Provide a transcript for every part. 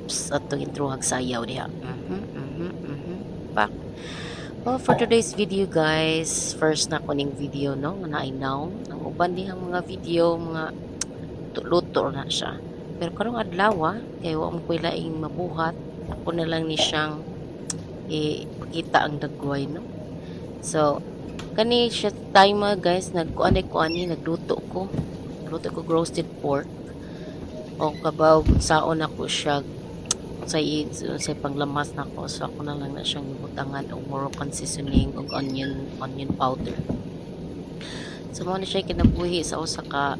Oops, ato intro sayaw diha. Pak. Well, for today's video guys, first na ko ning video no, nga nainaw. Ang uban dihang mga video, mga luto na siya. Pero karong adlaw, kay wa mo koy laing mabuhat, ako na lang ni siyang ipakita ang dagway no. So, kani siya time guys, nagkuani nagluto ko. Luto ko roasted pork. O kabaw saon ako siya sa panglamas na ko, so ako na lang na siyang ibutangan og Moroccan seasoning og onion powder. So mo na siya kinabuhi sa usa ka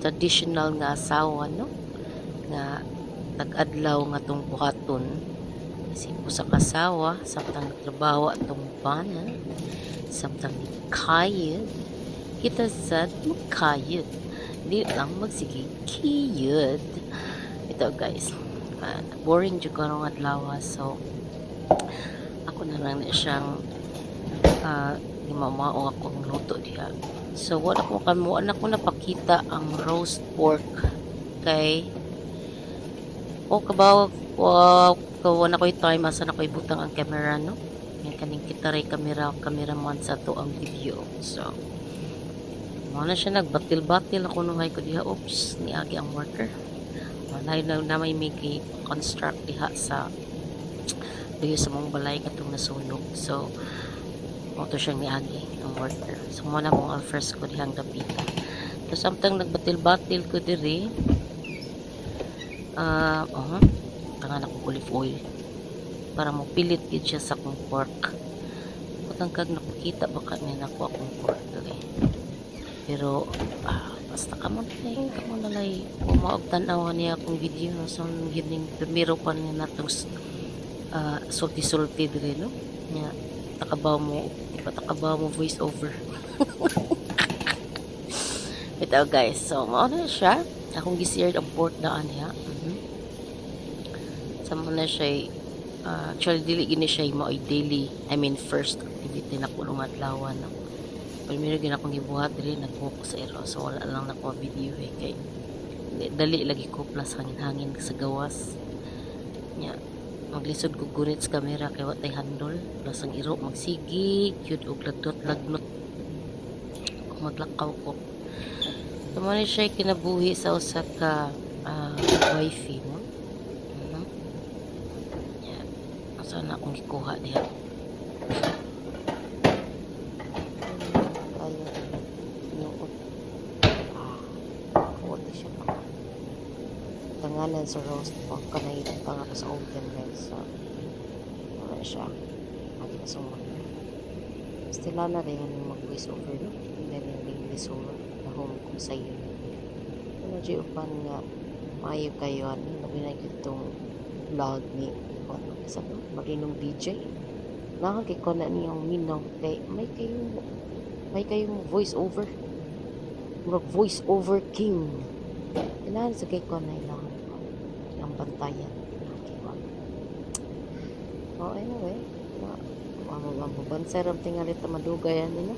traditional nga asawa no, nga tag-adlaw nga tong buhaton si usa ka asawa samtang nagtrabaho atong bana samtang kayod kita sad kayod di lang magsige kiyod ito guys. Boring jud karong adlaw, so ako na lang na siyang gimamao akong luto diha. So wala ko napakita ang roast pork kay kabaw wala ko'y time asa na ko'y butang ang camera no. Yan kaning kitaray cameraman sa to ang video. So mo na siya nagbatil-batil ako nuhay ko diha. Oops, niagi ang worker. Na may construct diha sa duyo sa mong balay katong nasunog. So moto siyang niagi ang worker. So mo na mong ang first ko dihang dapita. So samtang nagbatil-batil ko diri tangan ako olive oil para mo pilit gid siya sa akong pork. Butang kag nakita baka may nako akong pork diri. Pero basta kamo nalay umaog tanaw niya akong video no, so gining primero pa niya natong sulti dire no nya takabaw mo voice over. Ito guys, so mao na siya akong gi-seared ang pork daan niya. Sama na siya actually dili gini siya mo daily, first activity na kulong adlaw no. Primero gina akong gibuhat diri nagbuko sa ero, so wala lang nako video kay dali lagi ko plus hangin sa gawas nya maglisod ko gunit sa camera kay watay handle plus ang iro magsigi cute og lagnot kung maglakaw ko. Tumani siya kinabuhi sa usa ka wifey no. Nya asa na akong gikuha diha. Tanganan sa roast pork kanay pang ako sa oven guys. So wala siya lagi na sumon stila na rin mag voice over no, hindi rin lisura na home kung sa iyo ano dyan upan nga maayo kayo nabinag itong vlog ni sa marinong DJ nakakiko na niyang minaw kay may kayong voice over voice over king kailangan sa kay ko na ilang ang bantayan. Oh, anyway, mababansa ram tingali ta madugay ano,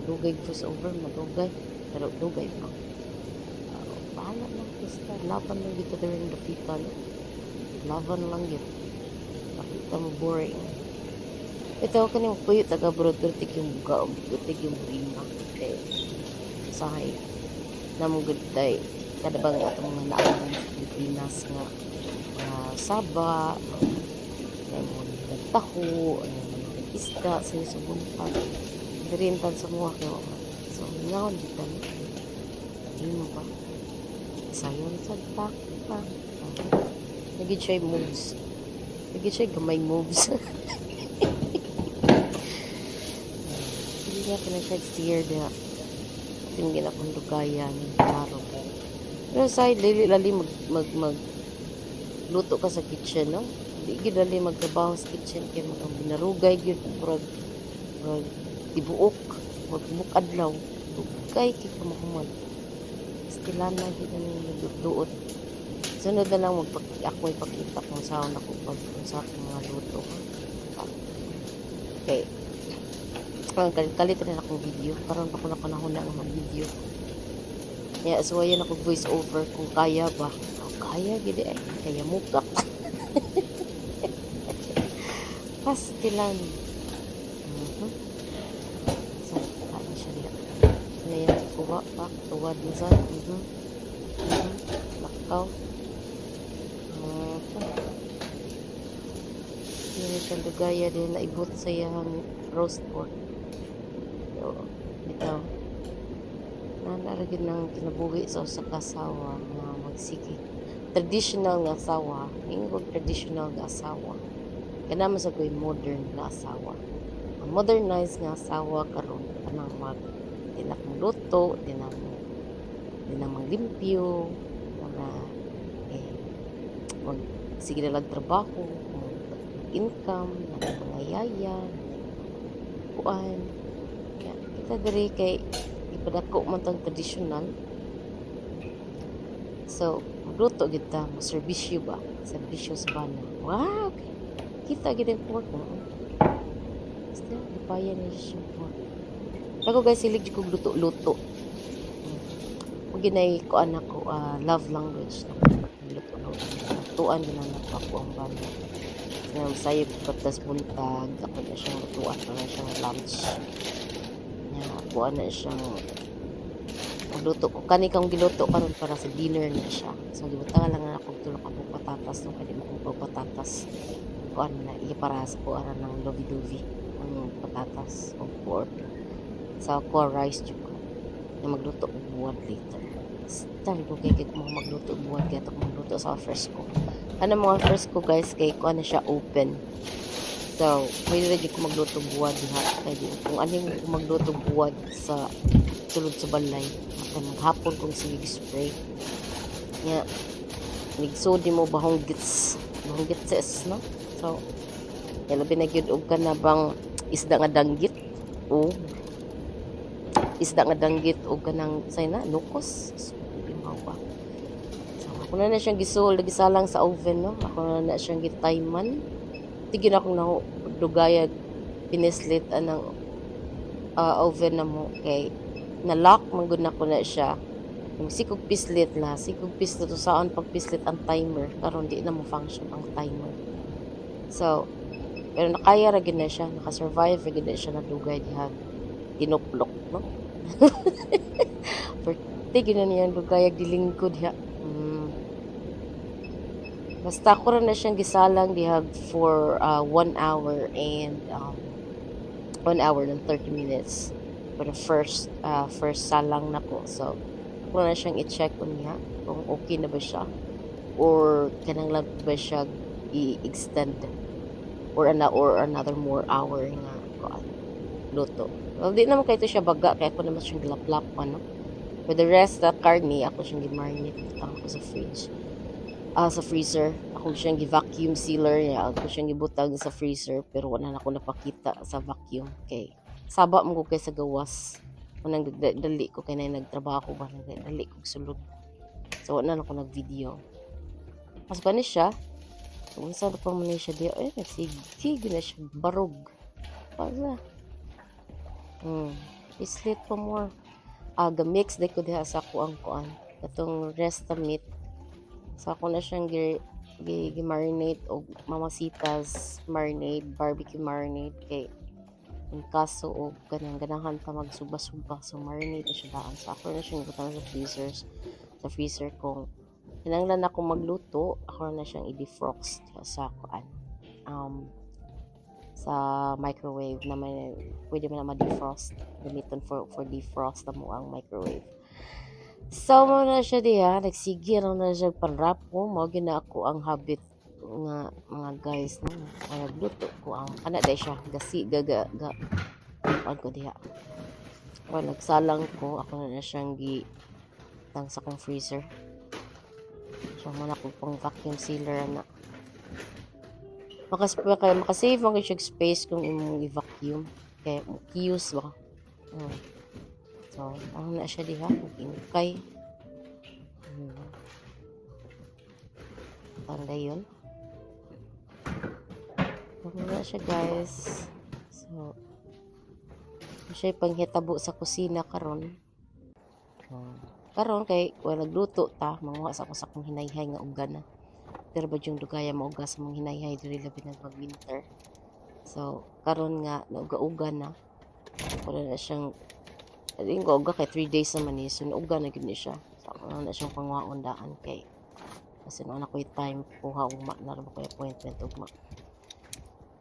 dugay voice over madugay, pero dugay pa. Bahala lang basta laban lang dito during the people. Laban lang yun. Nakita mo boring. Ito ako kanyung puyo taga brother tik yung buga, tik yung brima. Okay. Sahay. Namugod tayo. Kada bang itong mga naamang Pilipinas nga saba, nagtaho, isda, sa iyo sa buntag. Dirintan sa mga kayo. So, ngayon dito. Hindi mo ba? Sayon sa tak. Naging siya moves. Naging siya gamay moves. Hindi nga ka na siya steer na tingin akong lugayan. Klaro. Pero sa lali mag luto ka sa kitchen no, di gid dali magtrabaho sa kitchen kay mag binarugay gyud murag tibuok magmuk adlaw dugay kay kamahuman istilana gid ani nagduot. Sunod na lang ako ipakita kung saan ako sa mga luto. Okay, kalit rin akong video karon pa ko na panahon na mag video. Yeah, so ayan ako voice over kung kaya ba. Kaya gid kaya mukak. Pastilan. So, ano siya diya. Ano yan? Kuha pa. Tuwad mo sa. Lakaw. Yun siya dugaya din na ibot sa iyang roast pork. So, ito. Nanaragin ng kinabuhi sa usa ka asawa nga magsige. Traditional nga asawa. Ingog traditional nga asawa. Kana man sa ko'y modern nga asawa. Ang modernized nga asawa karon kanang di na magluto, di na maglimpyo, mga mag sige na lang trabaho, income, mga yaya, kuan. Kaya kita diri kay ipadako man tang traditional. So, magluto gid ta, serbisyo ba? Serbisyo sa bana. Wow! Okay. Kita gid ang pork mo. Basta dipayan ni siya pork. Ako guys, silig ko luto-luto. Kung ginay ko anak ko, love language. Luto-luto. Lutuan din ako ang bana. Ngayon, sayo ko patas buntag. Ako na siyang lutuan para siyang lunch. Ako na siyang magluto ko. Kani kang giluto karon para sa dinner na siya. So, gibutangan lang na akong tulok ako patatas. No? Pwede mo kong patatas. Kuan na, para sa kuaran ng lovey-dovey. Ang patatas o pork. Sa ko rice juko. Na magluto og buwad later. Start ko kay kung magluto og buwad kaya magluto sa fresco. Ano mga fresco guys kay kuan na siya open. So, pwede rin ko magluto og buwad diha. Kaya kung aning magluto og buwad sa sulod sa balay. At maghapon kong sige spray. Nga, migsodi mo bahong gits. Bahong gitses, no? So, yan labi na gyud og ka na bang isda nga danggit. O, isda nga danggit o kanang say na nukos. So, limawa. So, ako na siyang gisalang sa oven, no? Ako na siyang gitayman. Tigin akong dugayag pinislit anang oven na mo kay na-lock manggod na ko na siya. Yung sikog pislit to saan pag pislit ang timer karon di na mo function ang timer. So, pero nakaya ra gid na siya, naka-survive ra gid na siya na dugay diha ginuplok, no? Pwede gina niya dugay dilingkod diha. Basta ko na siyang gisalang dihag for 1 hour and 1 hour and 30 minutes for the first salang na ko. So, ko na siyang i-check niya kung okay na ba siya or kanang lang ba siya i-extend or another more hour nga luto. Well, di naman kayo siya baga kaya ako naman siyang gilaplap no? For the rest karni ako siyang gi-marinate ko sa fridge. Sa freezer. Ako siyang gi-vacuum sealer niya. Ako siyang gibutang sa freezer pero wala na ako napakita sa vacuum. Okay. Saba mo ko kay sa gawas. Unang dali ko kay na nagtrabaho ba dali ko sulod. So wala na ako nag-video. Mas ba ni siya? Kung saan pa man siya di nagsige na siya barog. Pala. Islit pa more. Ga-mix day ko diha sa kuang kuan. Katong resta meat. So ako na siyang gi-marinate o mamasitas marinade, barbecue marinade kay in kaso o ganahan pa magsuba-suba so marinate na siya daan. So ako na siyang butang sa freezer kung kinahanglan ako magluto, ako na siyang i-defrost sa kuan. Sa microwave na pwede mo na ma-defrost gamiton for defrost na mo ang microwave. So, mo na siya diha, nagsige na siya panrap ko, mo gina ako ang habit nga mga guys no, nagluto ko ang ana day siya gasi ko diha. Nagsalang ko, ako na siyang tang sa kong freezer. So, muna ko pang vacuum sealer na. Makasave mo siya space kung imong i-vacuum. Kaya, kiyos ba? So, ano na siya diha? Mag-ingkay. Tanda yun. Ano na siya guys. So, siya panghitabo sa kusina karon. Karon kay wala nagluto ta. Manguha sa ko sa kong hinayhay nga ugan na. winter ba yung dugaya mauga sa mga hinayhay diri labi na mag winter. So karon nga nauga-uga na. Wala na siyang yung uga kay 3 days naman ni so nauga na gid ni siya. So ano na siyang pangwaon daan kay kasi na ko'y time kuha ugma na ra ko appointment ugma.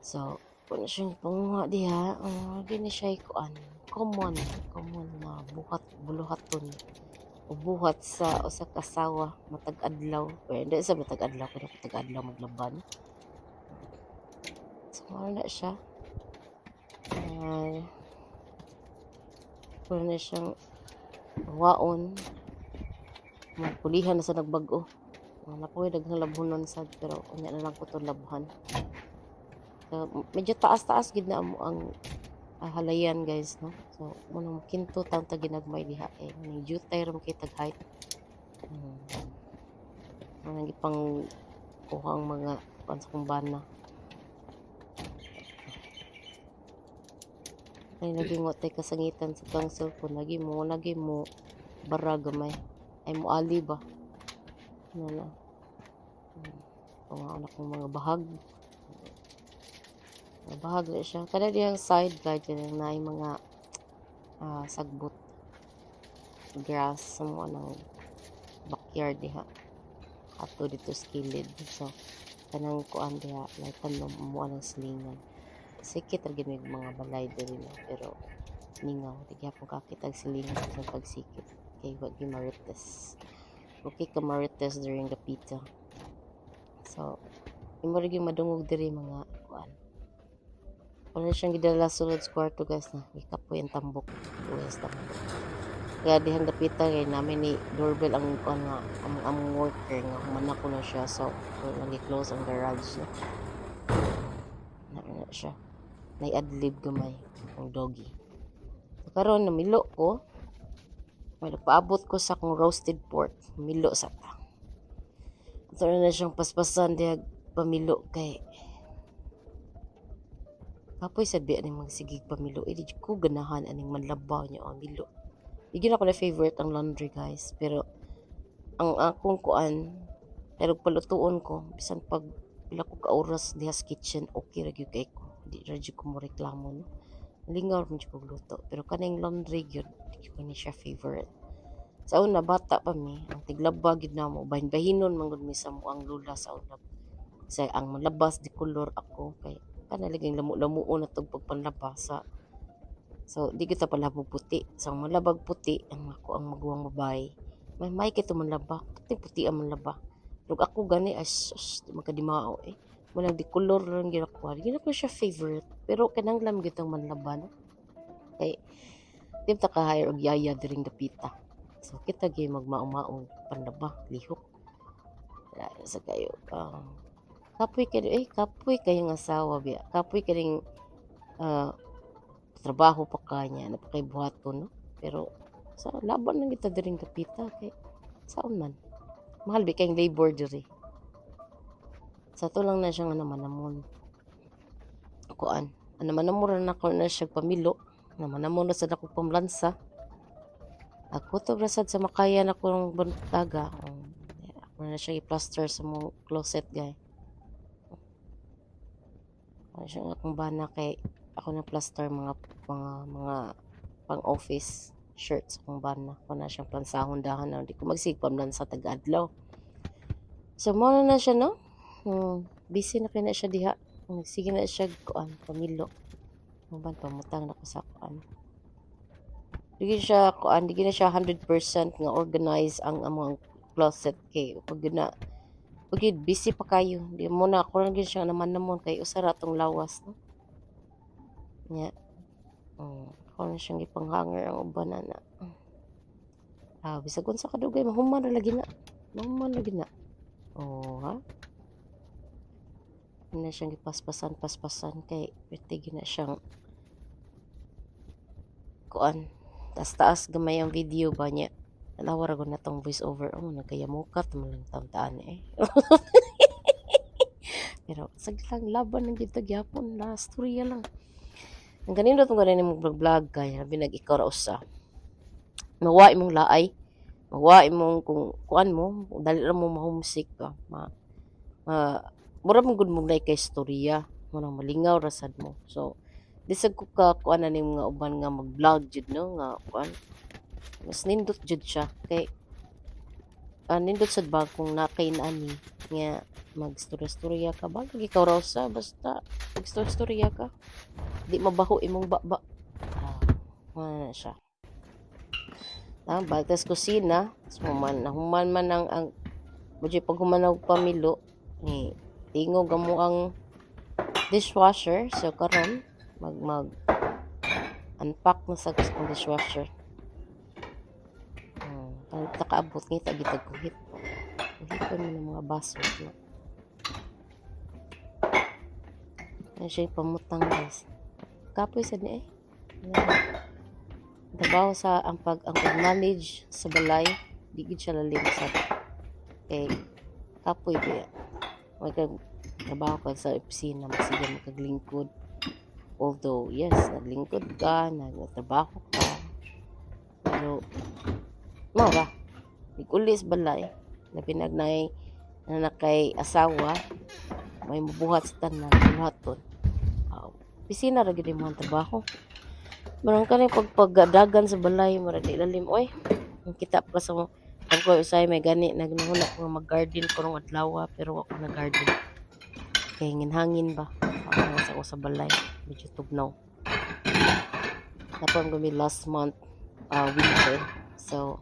So kung siyang panguha diha, gini siya kuan common na buluhaton o buhat sa usa ka asawa matag adlaw pero hindi sa matag adlaw pero matag adlaw maglaban. So wala siya. Wala na siyang waon. Magpulihan na sa nagbag-o. Napoy daghang labhonon sad pero unya na lang ko to labhan. So, medyo taas-taas gid na amo ang halayan guys no. So munang kinto taon ta ginagmay diha ni jutay ram kay tag height. Manang gipang kuha ang mga pansakong bana. Ay nagingot tay kasangitan sa kang cellphone lagi mo bara gamay ay mo ali ba na na kung mga bahag na siya kada diyang side garden na ay mga sagbot grass sa mga ng backyard diha ato dito skilled so kanang kuan diha like tanom mo ang slingan sikit ra gid mga balay diri na pero ningaw di gyapon kakitag silingan sa pagsikit kay wa gi marites okay ka marites during the pizza so imo rin yung madungog diri mga kuan wala siyang gidala sulod sa kwarto guys na ikapoy ang tambok guys tambok kaya dihang gapita kay namin ni doorbell ang kuan nga ang worker nga humana ko na siya so nag-close ang garage na siya nay-adlib gamay ang doggy so, karon namilo ko may nagpaabot ko sa kong roasted pork milo sa ta so na siyang paspasan diha pamilo kay kapoy sabi aning magsigig pamilo di ko ganahan aning manlabaw niya o milo di gyud ako na favorite ang laundry guys pero ang akong kuan pero palutuon ko bisan pag pila ko ka oras diha sa kitchen okay ra gyud kay ko di ra gyud ko mo reklamo no lingaw mo gyud luto pero kaning laundry gyud di ko ni siya favorite sa una bata pa mi ang tiglaba gyud namo bahin-bahinon man gud mi sa mo ang lula sa una sa ang malabas di kolor ako kay kanalaging lamu-lamuon na tog pagpanlabasa so di kita palabog puti sa malabag puti ang ako ang maguwang babae may kito manlaba puti ang manlaba pero ako gani as di magkadimao walang di color lang ginakuha. Hindi ko siya favorite. Pero kanang lam gitang manlaban. Kay, di ta ka-hire og yaya diring dapita. So, kita gay magmaong-maong panlaba, lihok. Sa kayo, kapoy kayong asawa, biya. Kapoy kayong trabaho pa kanya, napakay buhaton, no? Pero, sa laban lang kita diring dapita. Kay, saan man? Mahal bi kayong labor diri. Sa to lang na siya nga namanamon. Kuan. Namanamon na ako na siya pamilo. Namanamon na sa ako pamlansa. Ako to rasad sa makayan ako ng buntaga. Ako na siya i-plaster sa mong closet guy. Ano siya nga akong bana kay ako na plaster mga pang office shirts akong bana. Ako na siyang plansahon dahan na hindi ko magsigpamlansa tag-adlaw. So mo na siya no? Busy na kaya na siya diha. Sige na siya kuan pamilo. Maban pamutang na ko sa kuan. Di siya kuan, di na siya 100% nga organize ang among closet kay pag na pag busy pa kayo. Di mo na ako lang siya naman kay usara tong lawas no. Nya. Ako na siyang ipanghanger ang uban na. Bisag unsa kadugay mahuman na lagi na. Mahuman lagi na. Ha? Na siyang ipaspasan kay pwede na siyang kuan taas gamay ang video ba niya nalawar ko na tong voice over nagkayamukat mo lang taon-taan pero saglang laban ng gito gyapon la storya lang ang ganito tong ganin mo vlog kay labi nag-ikaw ra usa mawa imong laay mawa imong kung kuan mo dali ra mo ma-homesick ka mura man gud mo kay istorya, murag malingaw ra sad mo. So bisag ko ka kuan na ning mga uban nga mag-vlog jud no nga kuan, mas nindot jud siya kay nindot sad ba kung nakay ani nga magstorya-storya ka ba ikaw raw sa basta magstorya-storya ka di mabaho imong baba. Mao na siya. Baltas kusina, so human man ang budyo pag human og pamilo ni tingog mo ang dishwasher. So karon mag unpack na sa akong dishwasher. Nakaabot ngita gitag kuhit. Kuhiton mo ng mga baso na. Ano siya pamutang guys. Kapoy sad ni trabaho sa ang pag-manage sa balay, di gid siya lalim sa kapoy ba. Trabaho ka sa opisina, sige makaglingkod. Although, yes, naglingkod ka, nagtrabaho ka. Pero, mara, igulis balay, na pinagnay na nakay asawa, may mabuhat sa tanan, buhaton. Opisina ra gid mo ang trabaho. Marang ka rin pagpagdagan sa balay, marang ilalim, oy. Kita pa sa pag ko usay may gani, nagnahuna ko mag-garden ko adlaw, pero ako na-garden. Kaya hangin ba? Ako sa balay, medyo tugnaw. Napang kami last month, winter. So,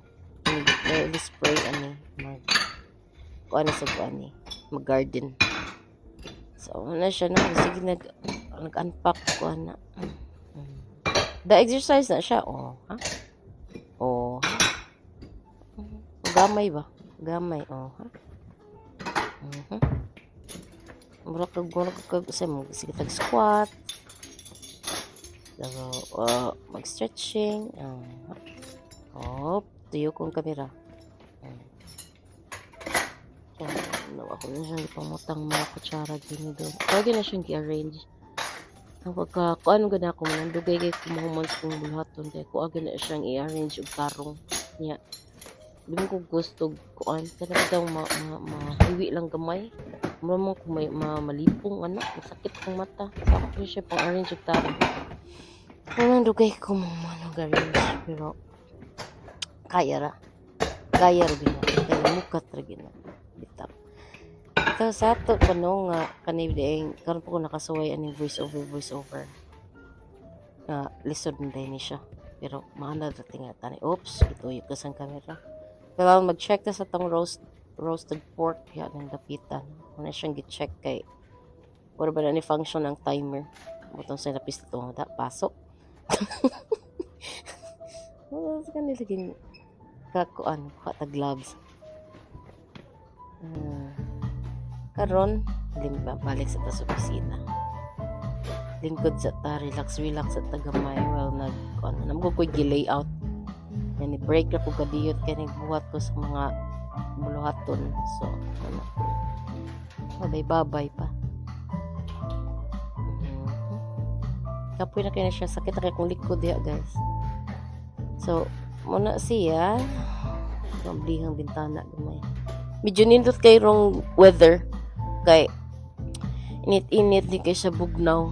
spray mag-garden. So, ano siya na, sige nag-unpack ko na. Da-exercise na siya, ha? Gamay ba? Gamay, ha? Mura kag sige tag-squat. Mag-stretching. Tuyo kong kamera. Ako na siyang ipamutang mga kutsara din doon. Kaya na siyang i-arrange. Ang pagka-kuan gana ako manandugay kay kumahumon sa kong bulhaton kaya kuha na siyang i-arrange og tarong niya. Di mo ko gusto kuan kada daw mahiwi lang gamay. Mura mo kung may malipong masakit kong mata. Sa ako siya pang-arrange og tarong. Manandugay ko arrange pero kaya ra gina kaya mukat ra gina bitaw. Ito sa ato panong nga kanibdeng karon po ko nakasuway aning voice over lisod na din siya pero maana dating nga tani oops ituyo ko sa camera pero mag-check ta sa tong roasted pork yan ang dapitan muna siyang gi-check kay wala ba na ni function ang timer butong sa lapis ito nga pasok sa kanila gini kakuan tag gloves karon balik sa tas opisina lingkod sa ta relax sa tagamay well namgo ko gi-layout yan i-break ra ko kadiyot kay nagbuhat ko sa mga buluhaton so babay pa kapoy na kaya na siya sakit na kaya kong likod diha guys so muna siya mablihang bintana gamay medyo nindot kay rong weather kay init din kay siya bugnaw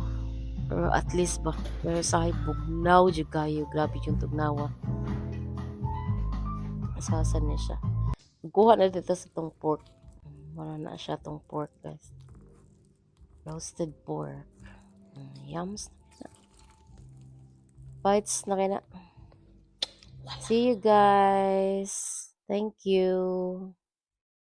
pero at least ba pero sa bugnaw jud kayo grabe yung tugnawa asasan niya siya kuha na dito sa tong pork wala na siya tong pork guys roasted pork yums bites na kaya na see you guys thank you